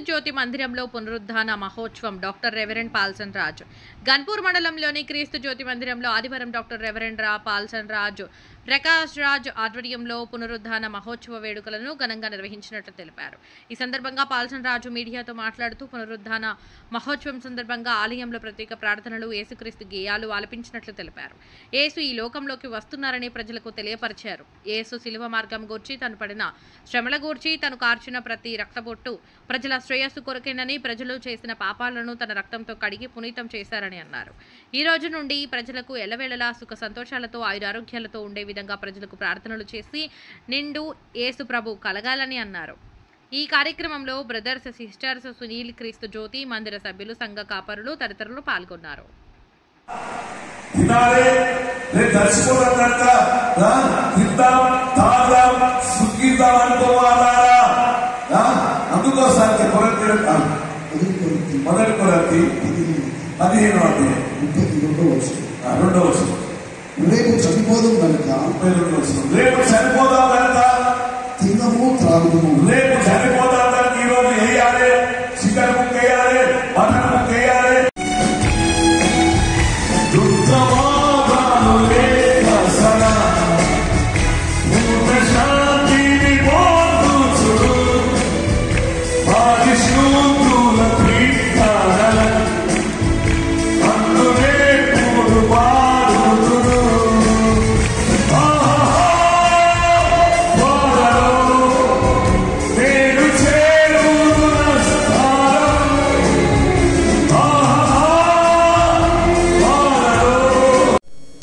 జ్యోతి మందిరంలో పునరుద్ధాన మహోత్సవం డాక్టర్ రెవరెండ్ పాల్సన్ రాజు. గన్పూర్ మండలంలోని క్రీస్తు జ్యోతి మందిరంలో ఆదివారం డాక్టర్ రెవరెండ్ పాల్సన్ రాజు ప్రకాష్ రాజ్ ఆధ్వర్యంలో పునరుద్ధాన మహోత్సవ వేడుకలను ఘనంగా నిర్వహించినట్లు తెలిపారు. ఈ సందర్భంగా పాల్సన్ రాజు మీడియాతో మాట్లాడుతూ పునరుద్ధాన మహోత్సవం సందర్భంగా ఆలయంలో ప్రత్యేక ప్రార్థనలు, యేసుక్రీస్తు గేయాలు ఆలపించినట్లు తెలిపారు. యేసు ఈ లోకంలోకి వస్తున్నారని ప్రజలకు తెలియపరిచారు. యేసు శిలువ మార్గం గూర్చి, తను పడిన శ్రమల గూర్చి, తను కార్చిన ప్రతి రక్తబొట్టు ప్రజల శ్రేయస్సు కొరకేనని, ప్రజలు చేసిన పాపాలను తన రక్తంతో కడిగి పునీతం చేశారని అన్నారు. ఈ రోజు నుండి ప్రజలకు ఎల్లవేళలా సుఖ సంతోషాలతో ఆయురారోగ్యాలతో ఉండే విధంగా ప్రజలకు ప్రార్థనలు చేసి నిండు యేసు ప్రభు కలగాలని అన్నారు. ఈ కార్యక్రమంలో బ్రదర్స్, సిస్టర్స్, సునీల్, క్రీస్తు జ్యోతి మందిర సభ్యులు, సంఘ కాపరులు తదితరులు పాల్గొన్నారు. రేపు చనిపోదాం కనుక తినము త్రాగుము. రేపు చనిపోదాం కనుక ఈరోజు వేయాలి, చికెన్ ముక్క వేయాలి, మటన్ ముక్క వేయాలి.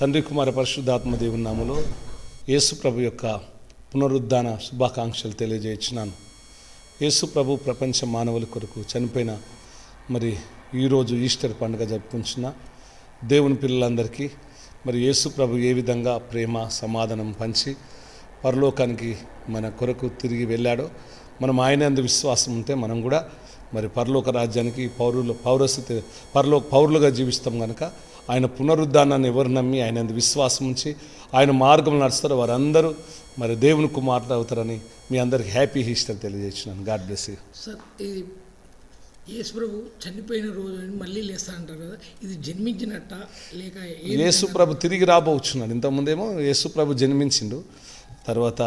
తండ్రి కుమార పరిశుద్ధాత్మ దేవుని నామములో యేసు ప్రభు యొక్క పునరుద్ధాన శుభాకాంక్షలు తెలియజేస్తున్నాను. యేసు ప్రభు ప్రపంచ మానవుల కొరకు చనిపోయిన మరి ఈరోజు ఈస్టర్ పండుగ జరుపుకుంటున్న దేవుని పిల్లలందరికీ మరి యేసు ప్రభు ఏ విధంగా ప్రేమ సమాధానం పంచి పరలోకానికి మన కొరకు తిరిగి వెళ్ళాడో, మనం ఆయన యందు విశ్వాసం ఉంటే మనం కూడా మరి పరలోక రాజ్యానికి పౌరులుగా జీవిస్తాం కనుక ఆయన పునరుద్ధానాన్ని ఎవరు నమ్మి ఆయన విశ్వాసం ఉంచి ఆయన మార్గం నడుస్తారో వారందరూ మరి దేవుని కుమారులు అవుతారని మీ అందరికి హ్యాపీ ఈస్టర్ తెలియజేస్తున్నాను. God bless you. సార్, ఇది యేసు ప్రభు చనిపోయిన రోజు మళ్ళీ లేస్తా అంటారు కదా, ఇది జన్మించినట్ట లేక యేసు ప్రభు తిరిగి రాబోతున్నాడు. ఇంతకుముందేమో యేసు ప్రభు జన్మించిండు, తర్వాత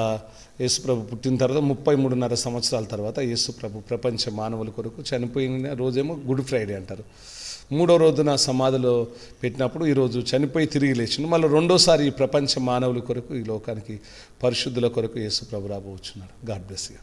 యేసు ప్రభు పుట్టిన తర్వాత 33.5 సంవత్సరాల తర్వాత యేసు ప్రభు ప్రపంచ మానవుల కొరకు చనిపోయిన రోజేమో గుడ్ ఫ్రైడే అంటారు. 3వ రోజున సమాధిలో పెట్టినప్పుడు ఈరోజు చనిపోయి తిరిగి లేచిండు. మళ్ళీ రెండోసారి ఈ ప్రపంచ మానవుల కొరకు, ఈ లోకానికి పరిశుద్ధుల కొరకు యేసు ప్రభు రాబోతున్నాడు. God bless you.